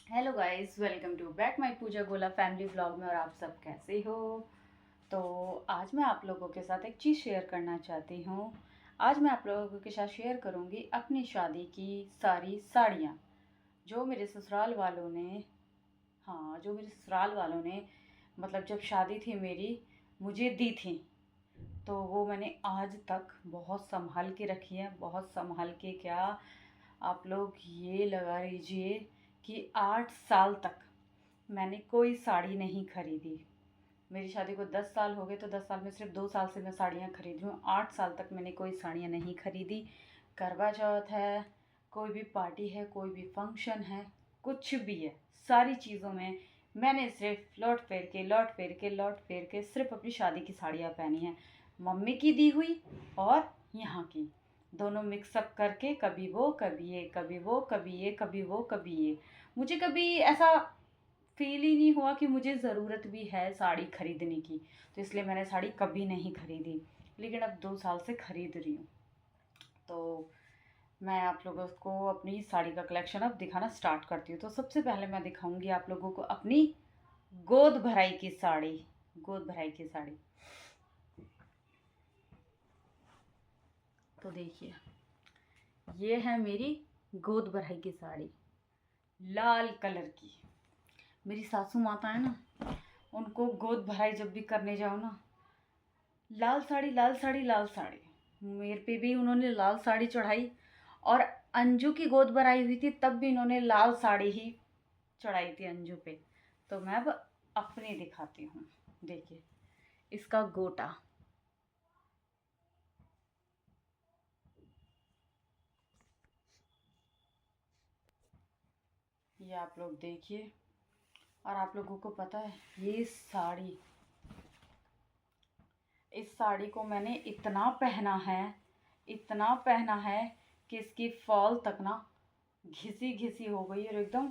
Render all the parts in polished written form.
Hello guys, welcome to back my Pooja Gola family vlog में। और आप सब कैसे हो? तो आज मैं आप लोगों के साथ एक चीज़ शेयर करना चाहती हूँ। आज मैं आप लोगों के साथ शेयर करूँगी अपनी शादी की सारी साड़ियाँ जो मेरे ससुराल वालों ने, हाँ, जो मेरे ससुराल वालों ने मतलब जब शादी थी मेरी, मुझे दी थी। तो वो मैंने आज तक बहुत संभाल के रखी है। बहुत संभाल के क्या, आप लोग ये लगा लीजिए कि 8 साल तक मैंने कोई साड़ी नहीं खरीदी। मेरी शादी को 10 साल हो गए, तो 10 साल में सिर्फ 2 साल से मैं साड़ियाँ खरीद रही हूँ। 8 साल तक मैंने कोई साड़ियाँ नहीं खरीदी। करवा चौथ है, कोई भी पार्टी है, कोई भी फंक्शन है, कुछ भी है, सारी चीज़ों में मैंने सिर्फ लौट फेर के सिर्फ अपनी शादी की साड़ियाँ पहनी हैं। मम्मी की दी हुई और यहाँ की, दोनों मिक्सअप करके, कभी वो कभी ये, कभी वो कभी ये, कभी वो कभी ये। मुझे कभी ऐसा फील ही नहीं हुआ कि मुझे ज़रूरत भी है साड़ी खरीदने की, तो इसलिए मैंने साड़ी कभी नहीं खरीदी। लेकिन अब 2 साल से खरीद रही हूँ। तो मैं आप लोगों को अपनी साड़ी का कलेक्शन अब दिखाना स्टार्ट करती हूँ। तो सबसे पहले मैं दिखाऊंगी आप लोगों को अपनी गोद भराई की साड़ी। गोद भराई की साड़ी तो देखिए, ये है मेरी गोद भराई की साड़ी, लाल कलर की। मेरी सासू माता है ना, उनको गोद भराई जब भी करने जाओ ना, लाल साड़ी लाल साड़ी लाल साड़ी। मेरे पे भी उन्होंने लाल साड़ी चढ़ाई, और अंजू की गोद भराई हुई थी तब भी इन्होंने लाल साड़ी ही चढ़ाई थी अंजू पे। तो मैं अब अपने दिखाती हूँ। देखिए इसका गोटा, ये आप लोग देखिए। और आप लोगों को पता है, ये साड़ी, इस साड़ी को मैंने इतना पहना है, इतना पहना है कि इसकी फॉल तक ना घिसी घिसी हो गई और एकदम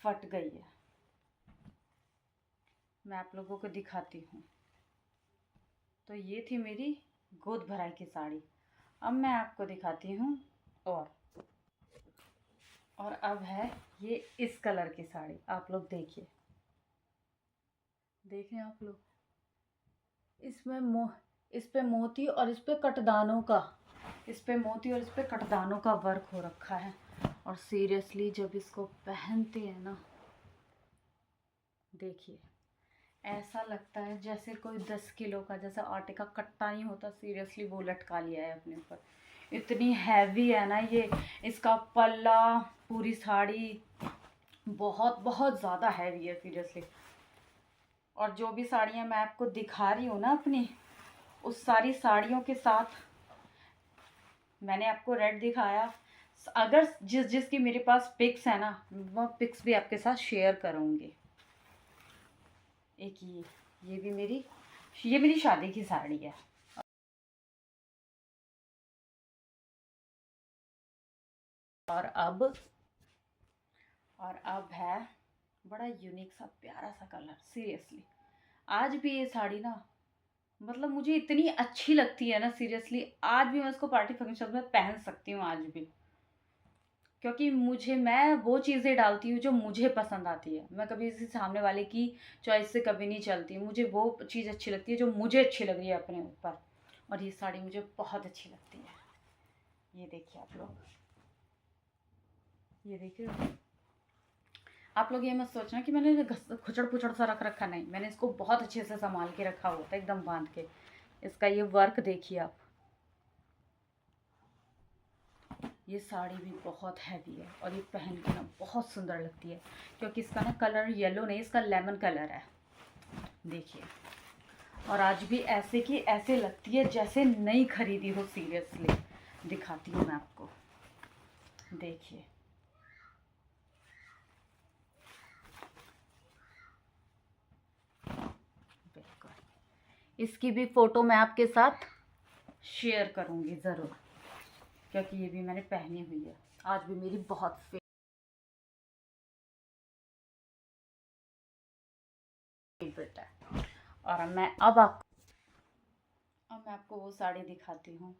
फट गई है। मैं आप लोगों को दिखाती हूँ। तो ये थी मेरी गोद भराई की साड़ी। अब मैं आपको दिखाती हूँ। और और अब है ये इस कलर की साड़ी। आप लोग देखिए, देखें आप लोग, इसमें इस पे मोती और इस पे कटदानों का, इस पे मोती और इस पे कटदानों का वर्क हो रखा है। और सीरियसली जब इसको पहनते हैं ना, देखिए, ऐसा लगता है जैसे कोई 10 किलो का, जैसे आटे का कट्टा नहीं होता, सीरियसली वो लटका लिया है अपने ऊपर। इतनी हैवी है ना ये। इसका पल्ला, पूरी साड़ी बहुत बहुत ज़्यादा हैवी है सीरियसली। और जो भी साड़ियाँ मैं आपको दिखा रही हूँ ना अपनी, उस सारी साड़ियों के साथ मैंने आपको रेड दिखाया। अगर जिसकी मेरे पास पिक्स है ना, वो पिक्स भी आपके साथ शेयर करूँगी। एक ये भी ये मेरी शादी की साड़ी है। और अब है बड़ा यूनिक सा प्यारा सा कलर। सीरियसली आज भी ये साड़ी ना, मतलब मुझे इतनी अच्छी लगती है ना, सीरियसली आज भी मैं इसको पार्टी फंक्शन में पहन सकती हूँ आज भी। क्योंकि मैं वो चीज़ें डालती हूँ जो मुझे पसंद आती है। मैं कभी किसी सामने वाले की चॉइस से कभी नहीं चलती। मुझे वो चीज़ अच्छी लगती है जो मुझे अच्छी लग रही है अपने ऊपर। और ये साड़ी मुझे बहुत अच्छी लगती है। ये देखिए आप लोग, ये देखिए आप लोग। ये मत सोचना कि मैंने खुचड़ पुचड़ सा रख रखा, नहीं, मैंने इसको बहुत अच्छे से संभाल के रखा हुआ था, एकदम बांध के। इसका ये वर्क देखिए आप। ये साड़ी भी बहुत हैवी है और ये पहन के ना बहुत सुंदर लगती है। क्योंकि इसका ना कलर येलो नहीं, इसका लेमन कलर है। देखिए, और आज भी ऐसे की ऐसे लगती है जैसे नई खरीदी हो। सीरियसली दिखाती हूँ मैं आपको, देखिए। बिल्कुल, इसकी भी फ़ोटो मैं आपके साथ शेयर करूँगी ज़रूर, क्योंकि ये भी मैंने पहनी हुई है। आज भी मेरी बहुत फेवरेट है। और अब मैं आपको वो साड़ी दिखाती हूँ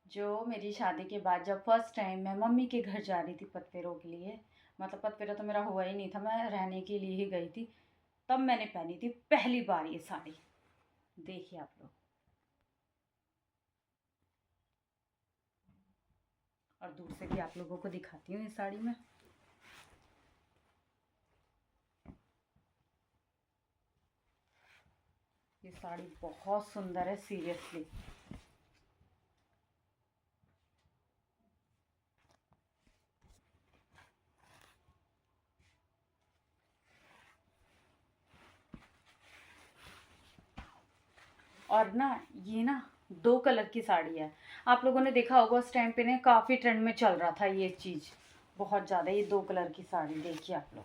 जो मेरी शादी के बाद, जब फर्स्ट टाइम मैं मम्मी के घर जा रही थी पतपेरों के लिए, मतलब पतपेरा तो मेरा हुआ ही नहीं था, मैं रहने के लिए ही गई थी, तब मैंने पहनी थी पहली बार ये साड़ी। देखिए आप लोग, और दूर से भी आप लोगों को दिखाती हूँ इस साड़ी में। ये साड़ी बहुत सुंदर है सीरियसली। और ना ये ना 2 कलर की साड़ी है। आप लोगों ने देखा होगा उस टाइम पे ना काफ़ी ट्रेंड में चल रहा था ये चीज़ बहुत ज़्यादा, ये 2 कलर की साड़ी। देखिए आप लोग,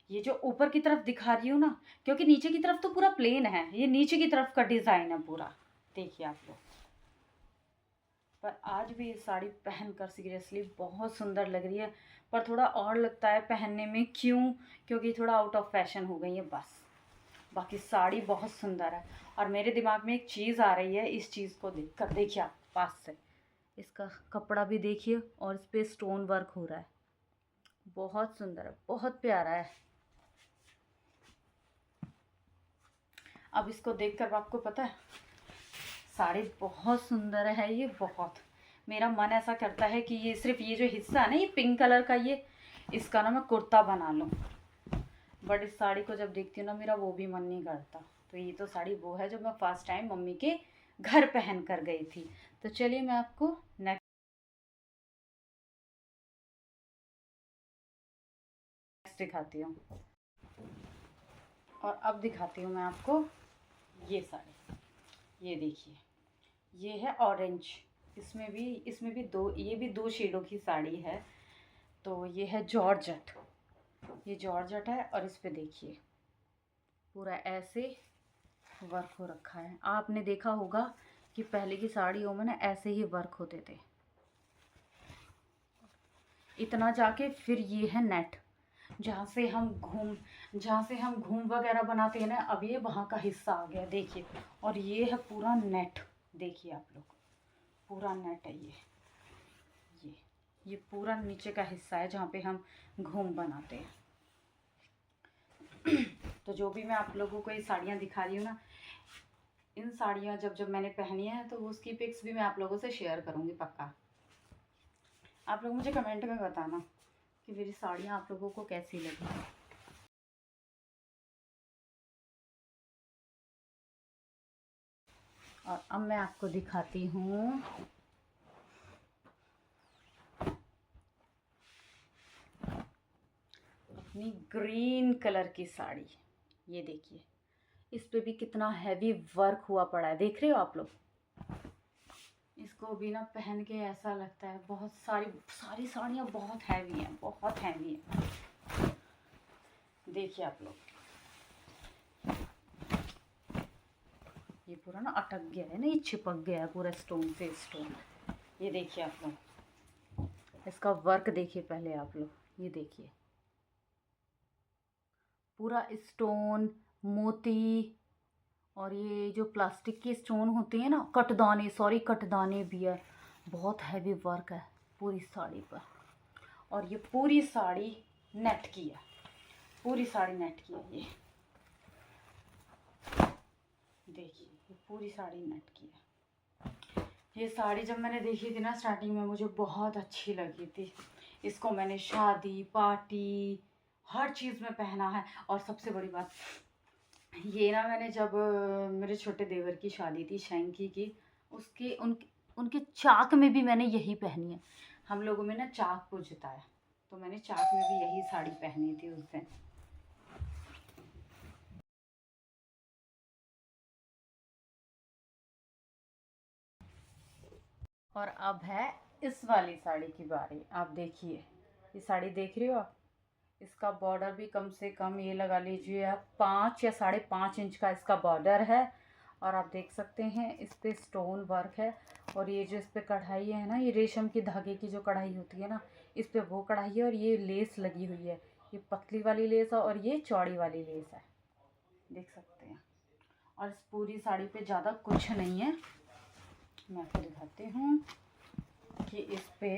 ये जो ऊपर की तरफ दिखा रही हूँ ना, क्योंकि नीचे की तरफ तो पूरा प्लेन है, ये नीचे की तरफ का डिज़ाइन है पूरा। देखिए आप लोग, पर आज भी ये साड़ी पहनकर सीरियसली बहुत सुंदर लग रही है। पर थोड़ा और लगता है पहनने में, क्यों? क्योंकि थोड़ा आउट ऑफ फैशन हो गई है बस। बाकी साड़ी बहुत सुंदर है। और मेरे दिमाग में एक चीज़ आ रही है इस चीज़ को देख कर। देखिए आप पास से इसका कपड़ा भी देखिए, और इस पर स्टोन वर्क हो रहा है, बहुत सुंदर है, बहुत प्यारा है। अब इसको देखकर आपको पता है, साड़ी बहुत सुंदर है ये बहुत। मेरा मन ऐसा करता है कि ये सिर्फ ये जो हिस्सा है ना, ये पिंक कलर का, ये इसका ना मैं कुर्ता बना लूँ। बट इस साड़ी को जब देखती हूँ ना, मेरा वो भी मन नहीं करता। तो ये तो साड़ी वो है जो मैं फर्स्ट टाइम मम्मी के घर पहन कर गई थी। तो चलिए मैं आपको नेक्स्ट दिखाती हूँ। और अब दिखाती हूँ मैं आपको ये साड़ी। ये देखिए, ये है ऑरेंज। इसमें भी दो, ये भी 2 शेडों की साड़ी है। तो ये है जॉर्जेट, ये जॉर्जेट है। और इस पे देखिए पूरा ऐसे वर्क हो रखा है। आपने देखा होगा कि पहले की साड़ियों में ना ऐसे ही वर्क होते थे। इतना जाके फिर ये है नेट, जहाँ से हम घूम वगैरह बनाते हैं ना, अब ये वहाँ का हिस्सा आ गया देखिए। और ये है पूरा नेट, देखिए आप लोग, पूरा नेट है ये ये पूरा नीचे का हिस्सा है जहाँ पे हम घूम बनाते हैं। तो जो भी मैं आप लोगों को ये साड़ियाँ दिखा रही हूँ ना, इन साड़ियाँ जब जब मैंने पहनी है तो उसकी पिक्स भी मैं आप लोगों से शेयर करूँगी पक्का। आप लोग मुझे कमेंट में बताना कि मेरी साड़ियाँ आप लोगों को कैसी लगी। और अब मैं आपको दिखाती हूँ अपनी ग्रीन कलर की साड़ी। ये देखिए, इस पे भी कितना हैवी वर्क हुआ पड़ा है, देख रहे हो आप लोग। इसको भी ना पहन के ऐसा लगता है, बहुत सारी साड़ियाँ बहुत हैवी हैं, बहुत हैवी हैं। देखिए आप लोग, ये पूरा ना अटक गया है ना, ये चिपक गया है पूरा स्टोन से स्टोन। ये देखिए आप लोग, इसका वर्क देखिए पहले आप लोग, ये देखिए पूरा स्टोन, मोती, और ये जो प्लास्टिक के स्टोन होते हैं ना, कटदाने, सॉरी कटदाने भी है। बहुत हैवी वर्क है पूरी साड़ी पर। और ये पूरी साड़ी नेट की है, पूरी साड़ी नेट की है। ये देखिए, ये पूरी साड़ी नेट की है। ये साड़ी जब मैंने देखी थी ना स्टार्टिंग में, मुझे बहुत अच्छी लगी थी। इसको मैंने शादी, पार्टी, हर चीज़ में पहना है। और सबसे बड़ी बात, ये ना मैंने जब मेरे छोटे देवर की शादी थी शैंकी की, उसके उनके चाक में भी मैंने यही पहनी है। हम लोगों में ना चाक पूजता है, तो मैंने चाक में भी यही साड़ी पहनी थी उस दिन। और अब है इस वाली साड़ी की बारी। आप देखिए, ये साड़ी देख रहे हो आप, इसका बॉर्डर भी कम से कम ये लगा लीजिए आप 5 या 5.5 इंच का इसका बॉर्डर है। और आप देख सकते हैं इस पे स्टोन वर्क है। और ये जो इस पे कढ़ाई है ना, ये रेशम की धागे की जो कढ़ाई होती है ना, इस पे वो कढ़ाई है। और ये लेस लगी हुई है, ये पतली वाली लेस है और ये चौड़ी वाली लेस है, देख सकते हैं। और इस पूरी साड़ी पे ज़्यादा कुछ नहीं है, मैं आपको दिखाती हूँ कि इस पे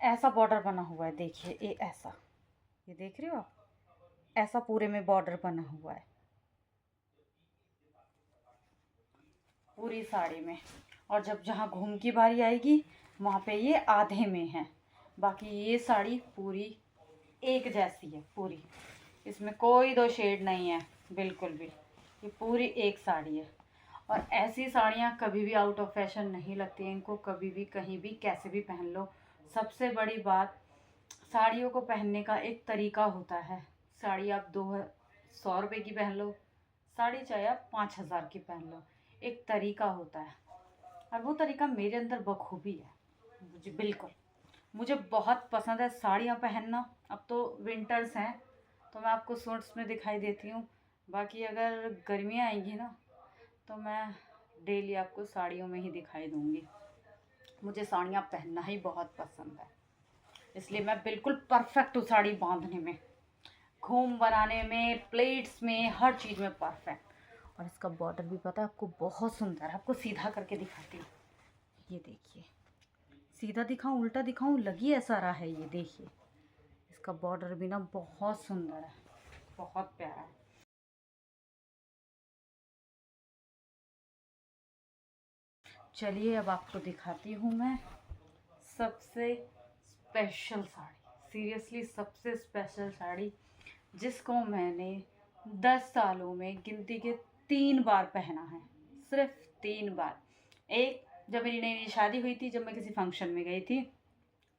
ऐसा बॉर्डर बना हुआ है, देखिए ये ऐसा, ये देख रहे हो आप, ऐसा पूरे में बॉर्डर बना हुआ है पूरी साड़ी में। और जब जहाँ घूम की बारी आएगी वहाँ पे ये आधे में है। बाकी ये साड़ी पूरी एक जैसी है पूरी, इसमें कोई दो शेड नहीं है बिल्कुल भी, ये पूरी एक साड़ी है। और ऐसी साड़ियाँ कभी भी आउट ऑफ फैशन नहीं लगती हैं, इनको कभी भी कहीं भी कैसे भी पहन लो। सबसे बड़ी बात, साड़ियों को पहनने का एक तरीका होता है। साड़ी आप 200 रुपये की पहन लो, साड़ी चाहे आप 5,000 की पहन लो, एक तरीका होता है। और वो तरीका मेरे अंदर बखूबी है, मुझे बिल्कुल, मुझे बहुत पसंद है साड़ियाँ पहनना। अब तो विंटर्स हैं तो मैं आपको सूट्स में दिखाई देती हूँ, बाकी अगर गर्मियाँ आएंगी ना तो मैं डेली आपको साड़ियों में ही दिखाई दूँगी। मुझे साड़ियाँ पहनना ही बहुत पसंद है, इसलिए मैं बिल्कुल परफेक्ट हूँ साड़ी बांधने में, घूम बनाने में, प्लेट्स में, हर चीज़ में परफेक्ट। और इसका बॉर्डर भी पता है आपको बहुत सुंदर है, आपको सीधा करके दिखाती हूँ, ये देखिए, सीधा दिखाऊं उल्टा दिखाऊं लगी ऐसा रहा है, ये देखिए इसका बॉर्डर भी ना बहुत सुंदर है, बहुत प्यारा है। चलिए अब आपको दिखाती हूँ मैं सबसे स्पेशल साड़ी, सीरियसली सबसे स्पेशल साड़ी, जिसको मैंने 10 सालों में गिनती के 3 बार पहना है, सिर्फ 3 बार। एक जब मेरी नई नई शादी हुई थी, जब मैं किसी फंक्शन में गई थी।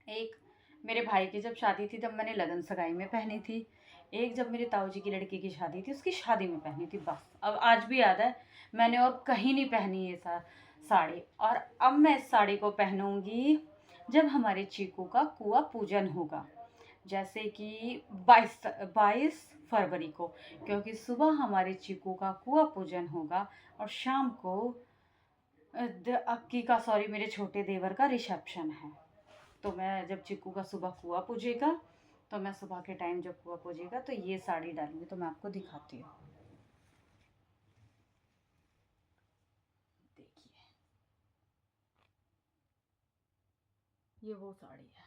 एक मेरे भाई की जब शादी थी तब मैंने लगन सगाई में पहनी थी। एक जब मेरे ताऊ जी की लड़की की शादी थी उसकी शादी में पहनी थी, बस। अब आज भी याद है, मैंने और कहीं नहीं पहनी ये साड़ी। और अब मैं इस साड़ी को पहनूंगी जब हमारे चीकू का कुआं पूजन होगा, जैसे कि 22 फरवरी को, क्योंकि सुबह हमारे चीकू का कुआं पूजन होगा और शाम को अक्की का, सॉरी, मेरे छोटे देवर का रिसेप्शन है। तो मैं जब चिक्कू का सुबह कुआं पूजेगा, तो मैं सुबह के टाइम जब कुआं पूजेगा तो ये साड़ी डालूंगी, तो मैं आपको दिखाती हूँ, देखिए ये वो साड़ी है।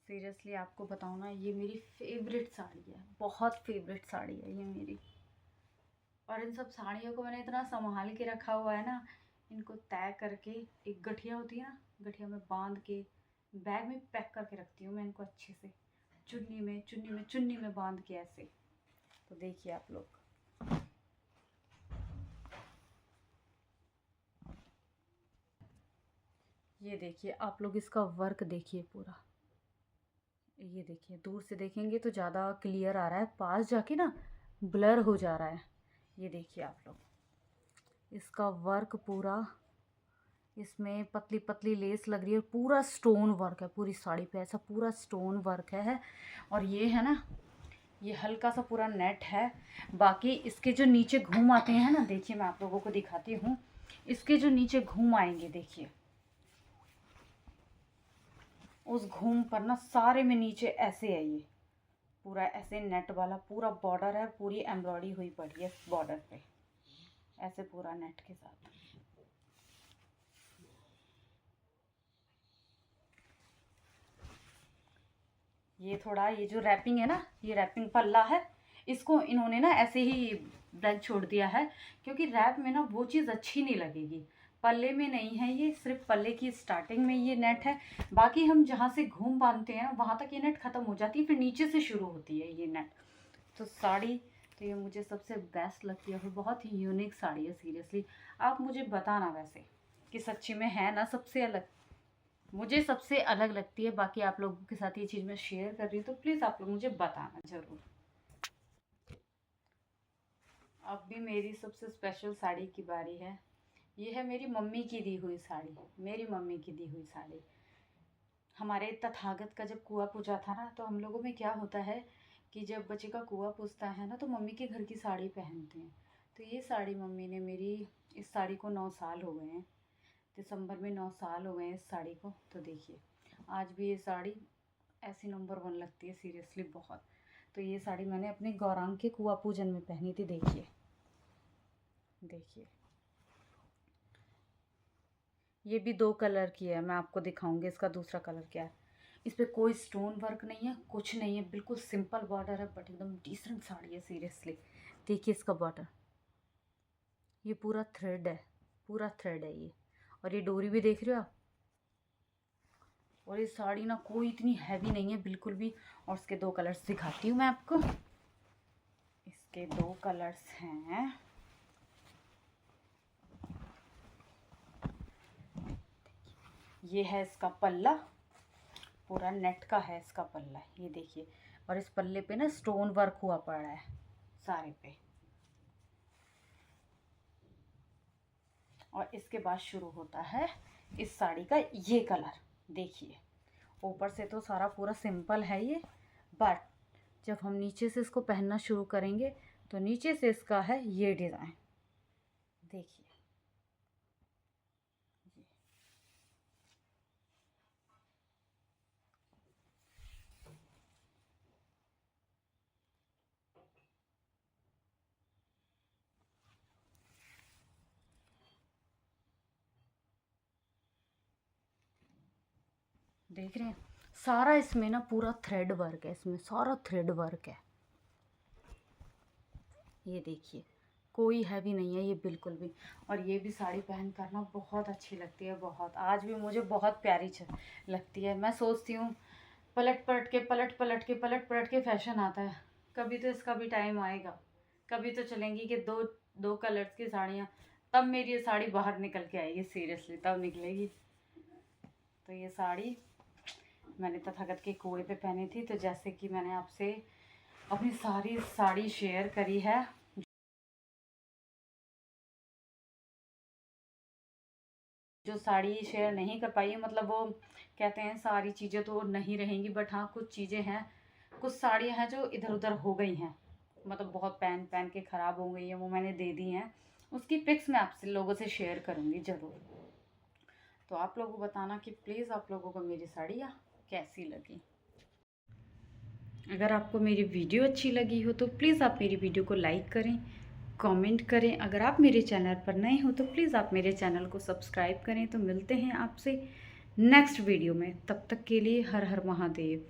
सीरियसली आपको बताऊँ ना, ये मेरी फेवरेट साड़ी है, बहुत फेवरेट साड़ी है ये मेरी। और इन सब साड़ियों को मैंने इतना संभाल के रखा हुआ है ना, इनको तय करके, एक गठिया होती है ना, गठिया में बांध के बैग में पैक करके रखती हूँ मैं इनको अच्छे से, चुन्नी में बांध के ऐसे। तो देखिए आप लोग, ये देखिए आप लोग, इसका वर्क देखिए पूरा, ये देखिए, दूर से देखेंगे तो ज़्यादा क्लियर आ रहा है, पास जाके ना ब्लर हो जा रहा है। ये देखिए आप लोग, इसका वर्क पूरा, इसमें पतली पतली लेस लग रही है, पूरा स्टोन वर्क है पूरी साड़ी पे, ऐसा पूरा स्टोन वर्क है। और ये है ना, ये हल्का सा पूरा नेट है। बाकी इसके जो नीचे घूम आते हैं ना, देखिए मैं आप लोगों को दिखाती हूँ, इसके जो नीचे घूम आएंगे देखिए, उस घूम पर ना सारे में नीचे ऐसे है, ये पूरा ऐसे नेट वाला पूरा बॉर्डर है, पूरी एम्ब्रॉयडरी हुई पड़ी है बॉर्डर पे, ऐसे पूरा नेट के साथ। ये थोड़ा, ये जो रैपिंग है ना, ये रैपिंग पल्ला है, इसको इन्होंने ना ऐसे ही ब्लैंक छोड़ दिया है, क्योंकि रैप में ना वो चीज़ अच्छी नहीं लगेगी। पल्ले में नहीं है ये, सिर्फ पल्ले की स्टार्टिंग में ये नेट है। बाकी हम जहाँ से घूम बांधते हैं वहाँ तक ये नेट ख़त्म हो जाती है, फिर नीचे से शुरू होती है ये नेट। तो साड़ी तो ये मुझे सबसे बेस्ट लगती है, और बहुत ही यूनिक साड़ी है सीरियसली। आप मुझे बताना वैसे कि सच्ची में है ना सबसे अलग, मुझे सबसे अलग लगती है। बाकी आप लोगों के साथ ये चीज़ मैं शेयर कर रही हूँ, तो प्लीज़ आप लोग मुझे बताना ज़रूर। अब भी मेरी सबसे स्पेशल साड़ी की बारी है। ये है मेरी मम्मी की दी हुई साड़ी, मेरी मम्मी की दी हुई साड़ी। हमारे तथागत का जब कुआं पूजा था ना, तो हम लोगों में क्या होता है कि जब बच्चे का कुआं पूजता है ना, तो मम्मी के घर की साड़ी पहनते हैं। तो ये साड़ी मम्मी ने मेरी, इस साड़ी को 9 साल हो गए हैं, दिसंबर में 9 साल हो गए हैं इस साड़ी को। तो देखिए आज भी ये साड़ी ऐसी नंबर 1 लगती है सीरियसली, बहुत। तो ये साड़ी मैंने अपने गौरांग के कुआं पूजन में पहनी थी, देखिए देखिए, ये भी 2 कलर की है, मैं आपको दिखाऊंगी इसका दूसरा कलर क्या है। इस पे कोई स्टोन वर्क नहीं है, कुछ नहीं है, बिल्कुल सिंपल बॉर्डर है, बट एकदम डिसेंट साड़ी है सीरियसली। देखिए इसका बॉर्डर, ये पूरा थ्रेड है, पूरा थ्रेड है ये। और ये डोरी भी देख रहे हो आप। और ये साड़ी ना कोई इतनी हैवी नहीं है बिल्कुल भी। और इसके 2 कलर्स दिखाती हूँ मैं आपको। इसके 2 कलर्स हैं, ये है इसका पल्ला, पूरा नेट का है इसका पल्ला, ये देखिए। और इस पल्ले पे ना स्टोन वर्क हुआ पड़ा है सारे पे। और इसके बाद शुरू होता है इस साड़ी का ये कलर, देखिए। ऊपर से तो सारा पूरा सिंपल है ये, बट जब हम नीचे से इसको पहनना शुरू करेंगे तो नीचे से इसका है ये डिज़ाइन, देखिए। देख रहे हैं, सारा इसमें ना पूरा थ्रेड वर्क है, इसमें सारा थ्रेड वर्क है। ये देखिए, कोई हैवी नहीं है ये बिल्कुल भी। और ये भी साड़ी पहन कर ना बहुत अच्छी लगती है, बहुत। आज भी मुझे बहुत प्यारी लगती है। मैं सोचती हूँ पलट पलट के फैशन आता है, कभी तो इसका भी टाइम आएगा। कभी तो चलेंगी कि दो कलर्स की साड़ियाँ, तब मेरी ये साड़ी बाहर निकल के आएगी, सीरियसली तब निकलेगी। तो ये साड़ी मैंने तथागत के कुएं पे पहनी थी। तो जैसे कि मैंने आपसे अपनी सारी साड़ी शेयर करी है, जो साड़ी शेयर नहीं कर पाई है, मतलब वो कहते हैं सारी चीज़ें तो नहीं रहेंगी, बट हाँ कुछ चीज़ें हैं, कुछ साड़ियाँ हैं जो इधर उधर हो गई हैं, मतलब बहुत पहन पहन के ख़राब हो गई हैं, वो मैंने दे दी हैं। उसकी पिक्स मैं आपसे लोगों से शेयर करूँगी ज़रूर। तो आप लोगों को बताना कि प्लीज़ आप लोगों को मेरी साड़ियाँ कैसी लगी। अगर आपको मेरी वीडियो अच्छी लगी हो तो प्लीज़ आप मेरी वीडियो को लाइक करें, कमेंट करें। अगर आप मेरे चैनल पर नए हो तो प्लीज़ आप मेरे चैनल को सब्सक्राइब करें। तो मिलते हैं आपसे नेक्स्ट वीडियो में, तब तक के लिए हर हर महादेव।